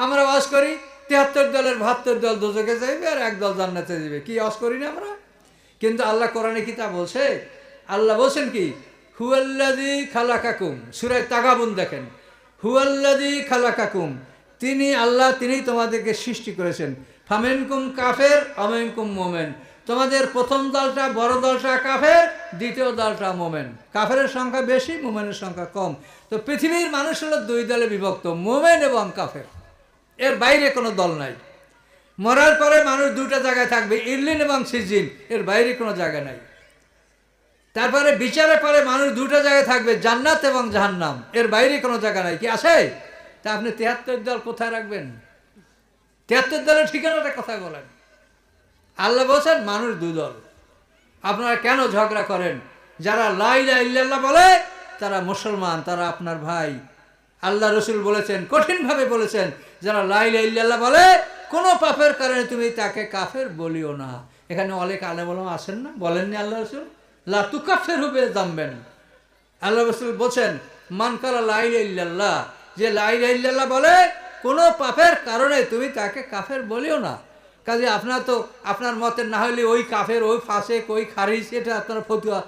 আমরা ওয়াজ করি ৭৩ দলের ৭২ দল দোজখে যাইবে আর এক দল জান্নাতে যাবে, কি ওয়াজ করি না আমরা? কিন্তু আল্লাহ কোরআনে কি তা বলছে? আল্লাহ বলছেন কি, হুয়াল্লাযী খালাকাকুম, সূরা তাগাবুন দেখেন, হুয়াল্লাযী খালাকাকুম, তিনি আল্লাহ, তিনি তোমাদেরকে সৃষ্টি করেছেন। ফামিনকুম কাফের অমিনকুম মোমেন, তোমাদের প্রথম দলটা বড় দলটা কাফের, দ্বিতীয় দলটা মোমেন। কাফেরের সংখ্যা বেশি, মোমেনের সংখ্যা কম। তো পৃথিবীর মানুষ হলো দুই দলে বিভক্ত, মোমেন এবং কাফের, এর বাইরে কোনো দল নাই। মরার পরে মানুষ দুটা জায়গায় থাকবে, ইরলিন এবং সিজিন, এর বাইরে কোনো জায়গা নাই। তারপরে বিচারের পরে মানুষ দুটা জায়গায় থাকবে, জান্নাত এবং জাহান্নাম, এর বাইরে কোনো জায়গা নাই। কি আছে? তা আপনি ৭৩ দল কোথায় রাখবেন? ৭৩ দলের ঠিকানাটা কোথায় বলেন? আল্লাহ বলছেন মানুষ দুদল। আপনারা কেন ঝগড়া করেন? যারা লা ইলাহা ইল্লাল্লাহ বলে তারা মুসলমান, তারা আপনার ভাই। আল্লাহ রসুল বলেছেন, কঠিনভাবে বলেছেন, যারা লা ইলাহা ইল্লাল্লাহ বলে কোনো পাপের কারণে তুমি তাকে কাফের বলিও না। এখানে অনেক আলেম ওলামা আছেন না, বলেননি আল্লাহ রসুল? লা তুকাফিরহু বিযামবিন। আল্লাহ রসুল বলছেন, মান কালা লা ইলাহা ইল্লাল্লাহ, যে লা ইলাহা ইল্লাল্লাহ বলে কোনো পাপের কারণে তুমি তাকে কাফের বলিও না। কাজে আপনার তো আপনার মতের না হলে ওই কাফের, ওই ফাসেক, ওই খারিজ, এটা আপনারা ফতুয়া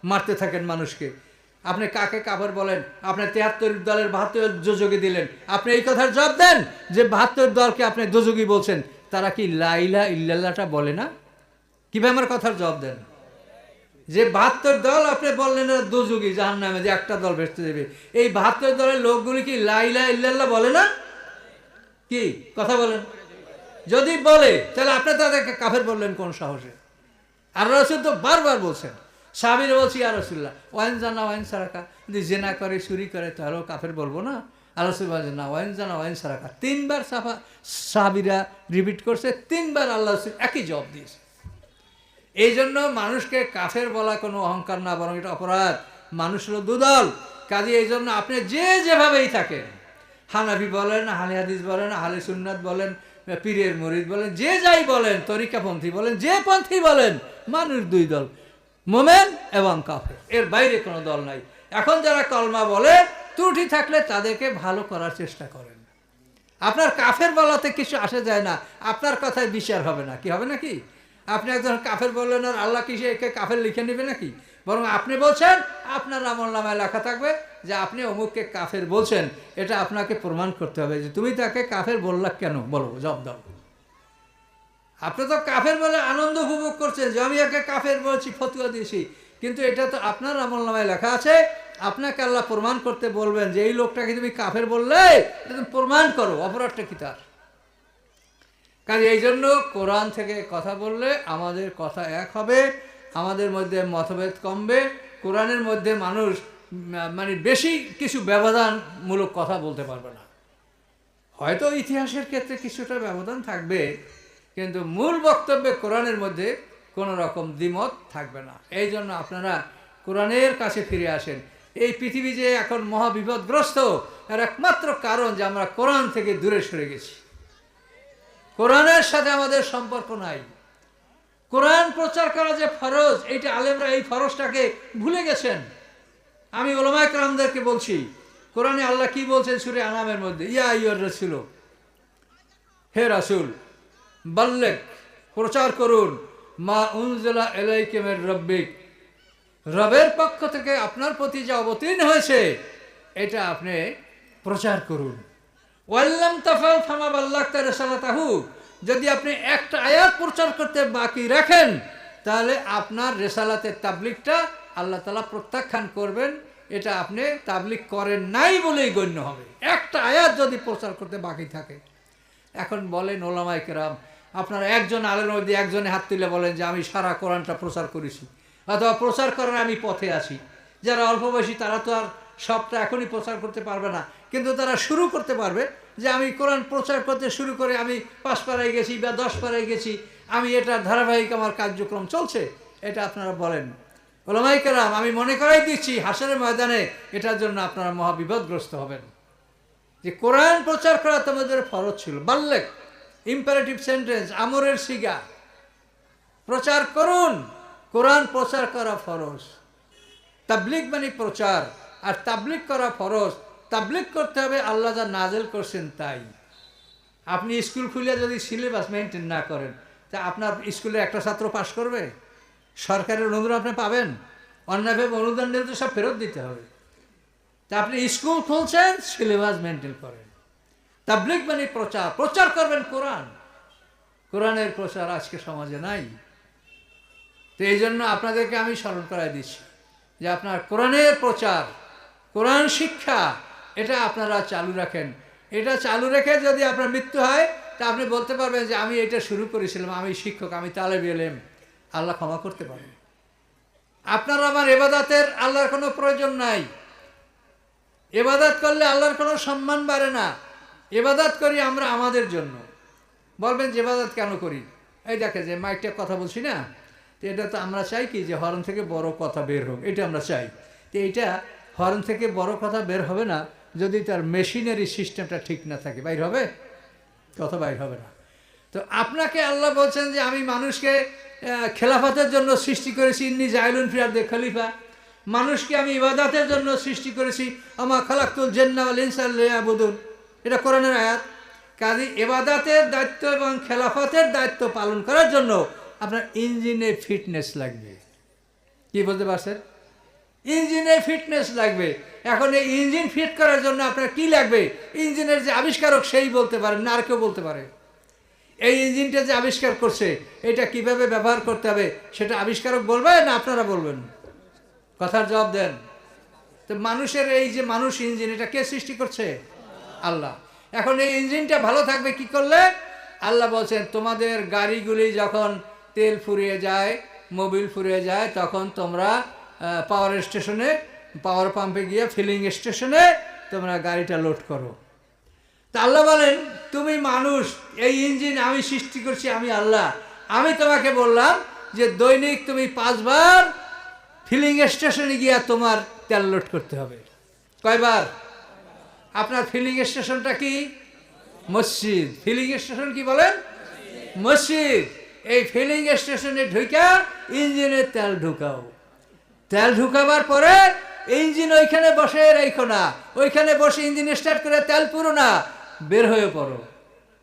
মারতে থাকেন মানুষকে। আপনি কাকে কাফের বলেন? আপনি ৭৩ দলের ৭২ দোজখে দিলেন। আপনি এই কথার জবাব দেন যে ৭২ দলকে আপনি দোজখী বলছেন, তারা কি লা ইলাহা ইল্লাল্লাহটা বলে না? কিভাবে আমার কথার জবাব দেন? যে ৭২ দল আপনি বললেন দোজখী, জাহান্নামে, যে একটা দল ভেস্তে দেবে, এই ৭২ দলের লোকগুলি কি লা ইলাহা ইল্লাল্লাহ বলে না? কি কথা বলেন? যদি বলে তাহলে আপনি তাদেরকে কাফের বললেন কোন সাহসে? আর রাসূল তো বারবার বলছেন, সাহাবীরা বলছি, ইয়া রাসূলুল্লাহ ওয়াইন জানা ওয়াইন সারাকা, যদি জেনা করে, চুরি করে, তাহলেও কাফের বলবো না? আর রাসূল বলেন না, ওয়াইন জানা ওয়াইন সারাকা। ৩ বার সাহাবীরা রিপিট করছে, ৩ বার আল্লাহ রাসূল একই জবাব দিয়েছে। এই জন্য মানুষকে কাফের বলা কোনো অহংকার না, বরং এটা অপরাধ। মানুষ হলো দুদল। কাজে এই জন্য আপনি যে যেভাবেই থাকেন, হানাফি বলেন, আহলে হাদিস বলেন, আহলে সুন্নাত বলেন, পীরের মুরিদ বলেন, যে যাই বলেন, তরিকাপন্থী বলেন, যে পন্থী বলেন, মানুষ দুই দল, মোমেন এবং কাফের, এর বাইরে কোনো দল নাই। এখন যারা কলমা বলে, ত্রুটি থাকলে তাদেরকে ভালো করার চেষ্টা করেন। আপনার কাফের বলাতে কিছু আসে যায় না, আপনার কথায় বিচার হবে না। কি হবে নাকি? আপনি একজন কাফের বললেন আর আল্লাহ কি সে একে কাফের লিখে নেবে নাকি? বরং আপনি বলছেন, আপনার আমলনামায় লেখা থাকবে যে আপনি অমুককে কাফের বলছেন। এটা আপনাকে প্রমাণ করতে হবে যে তুমি তাকে কাফের বললা কেন, বলো, জবাব দাও। আপনি তো কাফের বলে আনন্দ উপভোগ করছেন যে আমি একে কাফের বলছি, ফতুয়া দিয়েছি, কিন্তু এটা তো আপনার আমলনামায় লেখা আছে। আপনাকে আল্লাহ প্রমাণ করতে বলবেন যে এই লোকটাকে তুমি কাফের বললে, এটা তুমি প্রমাণ করো, অপরাধটা কি তার। কাজে এই জন্য কোরআন থেকে কথা বললে আমাদের কথা এক হবে, আমাদের মধ্যে মতভেদ কমবে। কোরআনের মধ্যে মানুষ মানে বেশি কিছু ব্যবধানমূলক কথা বলতে পারবে না। হয়তো ইতিহাসের ক্ষেত্রে কিছুটা ব্যবধান থাকবে, কিন্তু মূল বক্তব্যে কোরআনের মধ্যে কোনো রকম দ্বিমত থাকবে না। এই জন্য আপনারা কোরআনের কাছে ফিরে আসেন। এই পৃথিবী যে এখন মহাবিপদগ্রস্ত, এর একমাত্র কারণ যে আমরা কোরআন থেকে দূরে সরে গেছি। কোরআনের সাথে আমাদের সম্পর্ক নাই। কোরআন প্রচার করা যে ফরজ, এইটা আলেমরা এই ফরজটাকে ভুলে গেছেন। আমি উলামায়ে কেরামদেরকে বলছি, কোরআনে আল্লাহ কি বলছেন সূরা আনামের মধ্যে, ইয়া আইয়ুর রাসূল, হে রাসূল, বাল্লিগ, প্রচার করুন, মা উনজিলা ইলাইকা মির রাব্বিক, রবের পক্ষ থেকে আপনার প্রতি যা অবতীর্ণ হয়েছে এটা আপনি প্রচার করুন। ওয়াল্লাম তাফাল ফামা বাল্লাগতা রিসালাতাহু, যদি আপনি একটা আয়াত প্রচার করতে বাকি রাখেন তাহলে আপনার রিসালাতের তাবলীগটা আল্লাহ তাআলা প্রত্যাখ্যান করবেন। এটা আপনি তাবলীগ করেন নাই বলেই গণ্য হবে, একটা আয়াত যদি প্রচার করতে বাকি থাকে। এখন বলেন উলামায়ে কেরাম, আপনারা একজন আলেমের মধ্যে একজনে হাত তুলে বলেন যে আমি সারা কোরআনটা প্রচার করেছি, অথবা প্রচার করার আমি পথে আছি। যারা অল্প বয়সী তারা তো আর সবটা এখনই প্রচার করতে পারবে না, কিন্তু তারা শুরু করতে পারবে যে আমি কোরআন প্রচার করতে শুরু করে আমি 5 পারায় গেছি বা 10 পারায় গেছি, আমি এটা ধারাবাহিক আমার কার্যক্রম চলছে। এটা আপনারা বলেন। উলামায়ে কেরাম, আমি মনে করাই দিচ্ছি হাসরের ময়দানে এটার জন্য আপনারা মহাবিপদগ্রস্ত হবেন। যে কোরআন প্রচার করা তোমাদের ফরজ ছিল, বাল্লিগ, ইম্পারেটিভ সেন্টেন্স, আমরের সিগা, প্রচার করুন। কোরআন প্রচার করা ফরজ, তাবলীগ মানে প্রচার, আর তাবলীগ করা ফরজ। তাবলীগ করতে হবে আল্লাহ যা নাযিল করছেন তাই। আপনি স্কুল খুলে যদি সিলেবাস মেনটেন না করেন, তা আপনার স্কুলে একটা ছাত্র পাশ করবে? সরকারের অনুদান আপনি পাবেন? অন্যভাবে অনুদান নিলে তো সব ফেরত দিতে হবে। তা আপনি স্কুল খুলছেন, সিলেবাস মেনটেন করেন। তাবলীগ মানে প্রচার, প্রচার করবেন কোরআন। কোরআনের প্রচার আজকে সমাজে নাই। তো এই জন্য আপনাদেরকে আমি স্মরণ করাই দিচ্ছি যে আপনার কোরআনের প্রচার, কোরআন শিক্ষা, এটা আপনারা চালু রাখেন। এটা চালু রেখে যদি আপনার মৃত্যু হয়, তা আপনি বলতে পারবেন যে আমি এটা শুরু করেছিলাম, আমি শিক্ষক, আমি তালেব ইলম। আল্লাহ ক্ষমা করতে পারেন। আপনার আমার ইবাদতের আল্লাহর কোনো প্রয়োজন নাই। ইবাদত করলে আল্লাহর কোনো সম্মান বাড়ে না। ইবাদত করি আমরা আমাদের জন্য। বলবেন যে ইবাদত কেন করি? এই দেখে যে মাইকটা কথা বলছি না, তো এটা তো আমরা চাই কি যে হর্ন থেকে বড় কথা বের হোক, এটা আমরা চাই। তো এইটা হর্ন থেকে বড় কথা বের হবে না যদি তার মেশিনারি সিস্টেমটা ঠিক না থাকে। বাইর হবে? কথা বাইর হবে না। তো আপনাকে আল্লাহ বলছেন যে আমি মানুষকে খেলাফতের জন্য সৃষ্টি করেছি, ইন্নী জাইলুন ফিল আরদি খলিফা। মানুষকে আমি ইবাদতের জন্য সৃষ্টি করেছি, আমা খালাকতুল জিন্না ওয়াল ইনসা ইল্লা লিয়াবুদুন। এটা কোরআনের আয়াত। কাজে ইবাদতের দায়িত্ব এবং খেলাফতের দায়িত্ব পালন করার জন্য আপনার ইঞ্জিনে ফিটনেস লাগবে। কি বলতে পারছেন? ইঞ্জিনে ফিটনেস লাগবে। এখন এই ইঞ্জিন ফিট করার জন্য আপনার কি লাগবে? ইঞ্জিনের যে আবিষ্কারক সেই বলতে পারেন, না আর কেউ বলতে পারে? এই ইঞ্জিনটা যে আবিষ্কার করছে, এটা কিভাবে ব্যবহার করতে হবে সেটা আবিষ্কারক বলবে না আপনারা বলবেন? কথার জবাব দেন। তো মানুষের এই যে মানুষ ইঞ্জিন, এটা কে সৃষ্টি করছে? আল্লাহ। এখন এই ইঞ্জিনটা ভালো থাকবে কি করলে? আল্লাহ বলছেন তোমাদের গাড়িগুলি যখন তেল ফুরিয়ে যায়, মোবিল ফুরিয়ে যায়, তখন তোমরা পাওয়ার স্টেশনে, পাওয়ার পাম্পে গিয়ে ফিলিং স্টেশনে তোমরা গাড়িটা লোড করো। তা আল্লাহ বলেন তুমি মানুষ, এই ইঞ্জিন আমি সৃষ্টি করছি, আমি আল্লাহ। আমি তোমাকে বললাম যে দৈনিক তুমি 5 বার ফিলিং স্টেশনে গিয়া তোমার তেল লোড করতে হবে। কয়বার? আপনার ফিলিং স্টেশনটা কি? মসজিদ। ফিলিং স্টেশন কি বলেন? মসজিদ। এই ফিলিং স্টেশনে ঢুকা ইঞ্জিনে তেল ঢুকাও। তেল ঢুকাবার পরে ইঞ্জিন ওইখানে বসে রেখো না, ওইখানে বসে ইঞ্জিন স্টার্ট করে তেল পুরো না, বের হয়ে পড়ো।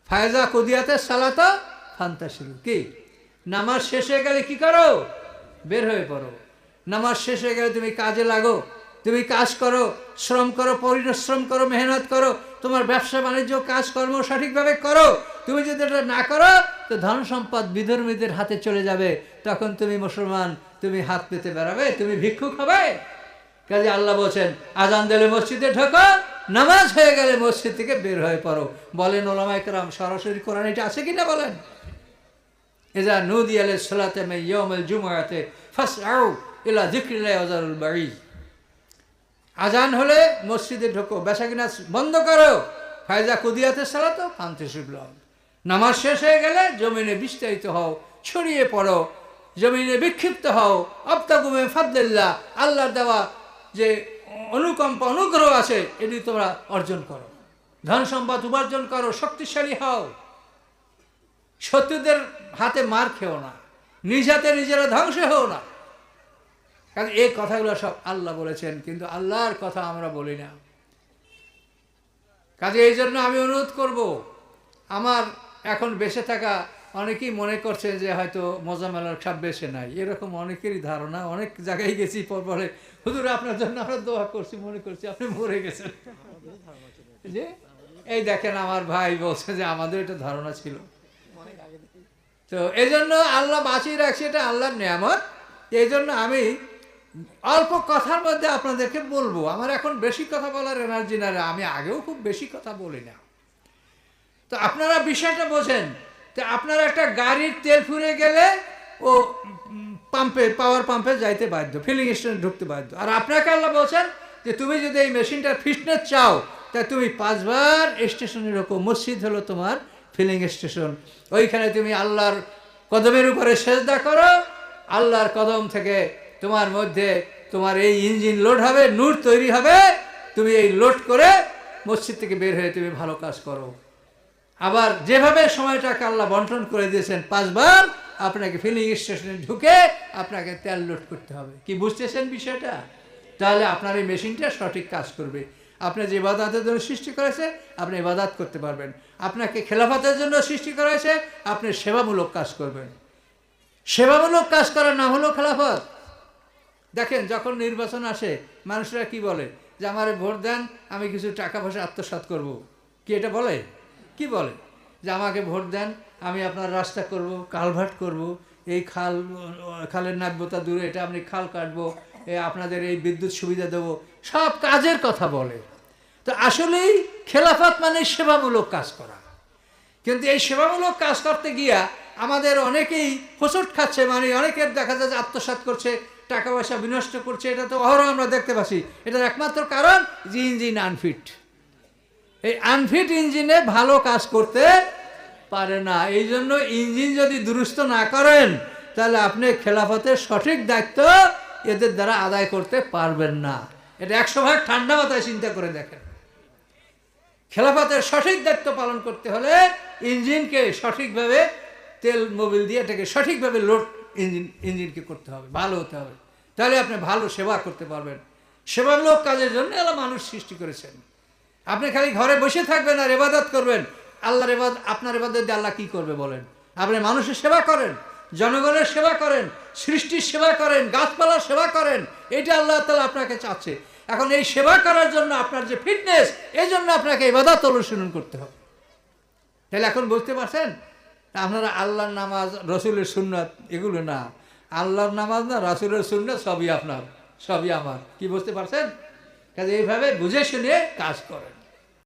ফায়জা কুদিয়াতে সালাতা ফান্তাশিরু। কি নামাজ শেষ হয়ে গেলে কি করো? বের হয়ে পড়ো। নামাজ শেষ হয়ে গেলে তুমি কাজে লাগো, তুমি কাজ করো, শ্রম করো, পরিশ্রম করো, মেহনত করো, তোমার ব্যবসা বাণিজ্য কাজকর্ম সঠিকভাবে করো। তুমি যদি এটা না করো তো ধন সম্পদ বিধর্মীদের হাতে চলে যাবে। তখন তুমি মুসলমান, তুমি হাত পেতে বেড়াবে, তুমি ভিক্ষুক হবে। কাজে আল্লাহ বলছেন আজান দিলে মসজিদে ঢোকো, নামাজ হয়ে গেলে মসজিদ থেকে বের হয়ে পড়ো। বলেন ওলামায়ে কেরাম সরাসরি কোরআন এটা আছে কিনা বলেন? ইজা নুদিয়া লিস-সালাতি মিন ইয়াউমিল জুমআতি ফাসআউ ইলা যিকরিল্লাহি ওয়া যারুল বাঈ। আজান হলে মসজিদে ঢোকো, বেচাকিনা বন্ধ করো। ফায়জা কুদিয়াতে সালাতো ফান্তাশিরু। নামাজ শেষ হয়ে গেলে জমিনে বিস্তারিত হও, ছড়িয়ে পড়ো, জমিনে বিক্ষিপ্ত হও। আবতাগু মিন ফাদলিল্লাহ, আল্লাহর দেওয়া যে অনুকম্পা অনুগ্রহ আছে এটি তোমরা অর্জন করো। ধন সম্পদ উপার্জন করো, শক্তিশালী হও। শত্রুদের হাতে মার খেও না, নিজ হাতে নিজেরা ধ্বংস হও না। কারণ এই কথাগুলো সব আল্লাহ বলেছেন, কিন্তু আল্লাহর কথা আমরা বলি না। কাজে এই জন্য আমি অনুরোধ করব, আমার এখন বেঁচে থাকা অনেকেই মনে করছেন যে হয়তো মোজাম্মেল সাহেব বেঁচে নাই, এরকম অনেকেরই ধারণা। অনেক জায়গায় গেছি, পরে হুজুর আপনার জন্য আমরা দোয়া করছি, মনে করছি আপনি মরে গেছেন। যে এই দেখেন আমার ভাই বলছে যে আমাদের এটা ধারণা ছিল। তো এই জন্য আল্লাহ বাঁচিয়ে রাখছে, এটা আল্লাহর নিয়ামত। এই জন্য আমি অল্প কথার মধ্যে আপনাদেরকে বলবো। আমার এখন বেশি কথা বলার এনার্জি না, আমি আগেও খুব বেশি কথা বলি না। তো আপনারা বিষয়টা বোঝেন। তো আপনারা একটা গাড়ির তেল ফুরিয়ে গেলে ও পাম্পে, পাওয়ার পাম্পে যাইতে বাধ্য, ফিলিং স্টেশনে ঢুকতে বাধ্য। আর আপনাকে আল্লাহ বলছেন যে তুমি যদি এই মেশিনটার ফিটনেস চাও, তা তুমি 5 বার স্টেশনে ঢোকো। মসজিদ হলো তোমার ফিলিং স্টেশন। ওইখানে তুমি আল্লাহর কদমের উপরে সেজদা করো। আল্লাহর কদম থেকে তোমার মধ্যে তোমার এই ইঞ্জিন লোড হবে, নূর তৈরি হবে। তুমি এই লোড করে মসজিদ থেকে বের হয়ে তুমি ভালো কাজ করো। আবার যেভাবে সময়টাকে আল্লাহ বন্টন করে দিয়েছেন, 5 বার আপনাকে ফিলিং স্টেশনে ঢুকে আপনাকে তেল লোড করতে হবে। কি বুঝতেছেন বিষয়টা? তাহলে আপনার এই মেশিনটা সঠিক কাজ করবে। আপনি যে ইবাদতের জন্য সৃষ্টি করেছে আপনি ইবাদত করতে পারবেন। আপনাকে খেলাফতের জন্য সৃষ্টি করা হয়েছে, আপনি সেবামূলক কাজ করবেন। সেবামূলক কাজ করার নাম হলো খেলাফত। দেখেন যখন নির্বাচন আসে মানুষরা কি বলে যে আমারে ভোট দেন, আমি কিছু টাকা পয়সা আত্মসাৎ করব। কি এটা বলে? কি বলে যে আমাকে ভোট দেন, আমি আপনার রাস্তা করব, কালভার্ট করব, এই খালের নাব্যতা দূরে এটা আপনি খাল কাটবো, আপনাদের এই বিদ্যুৎ সুবিধা দেবো, সব কাজের কথা বলে। তো আসলেই খেলাফত মানে সেবামূলক কাজ করা। কিন্তু এই সেবামূলক কাজ করতে গিয়া আমাদের অনেকেই হোঁচট খাচ্ছে, মানে অনেকের দেখা যায় যে আত্মসাৎ করছে, টাকা পয়সা বিনষ্ট করছে। এটা তো অহরহ আমরা দেখতে পাচ্ছি। এটার একমাত্র কারণ যে ইঞ্জিন আনফিট। এই আনফিট ইঞ্জিনে ভালো কাজ করতে পারে না। এই জন্য ইঞ্জিন যদি দুরুস্ত না করেন তাহলে আপনি খেলাফতের সঠিক দায়িত্ব এদের দ্বারা আদায় করতে পারবেন না। এটা 100 ভাগ ঠান্ডা মাথায় চিন্তা করে দেখেন। খেলাফতের সঠিক দায়িত্ব পালন করতে হলে ইঞ্জিনকে সঠিকভাবে তেল মোবিল দিয়ে এটাকে সঠিকভাবে লোড ইঞ্জিনকে করতে হবে, ভালো হতে হবে। তাহলে আপনি ভালো সেবা করতে পারবেন। সেবামূলক কাজের জন্য এলা মানুষ সৃষ্টি করেছেন। আপনি খালি ঘরে বসে থাকবেন আর ইবাদত করবেন, আল্লাহর ইবাদত, আপনার ইবাদত দিয়ে আল্লাহ কি করবে বলেন? আপনি মানুষের সেবা করেন, জনগণের সেবা করেন, সৃষ্টির সেবা করেন, গাছপালার সেবা করেন, এটা আল্লাহ তাআলা আপনাকে চাচ্ছে। এখন এই সেবা করার জন্য আপনার যে ফিটনেস, এই জন্য আপনাকে ইবাদত অনুশীলন করতে হবে। তাহলে এখন বুঝতে পারছেন? আপনারা আল্লাহর নামাজ, রসুলের সুন্নাত এগুলো না, আল্লাহর নামাজ না রসুলের সুন্নাত সবই আপনার, সবই আমার। কি বুঝতে পারছেন? কাজে এইভাবে বুঝে শুনে কাজ করেন।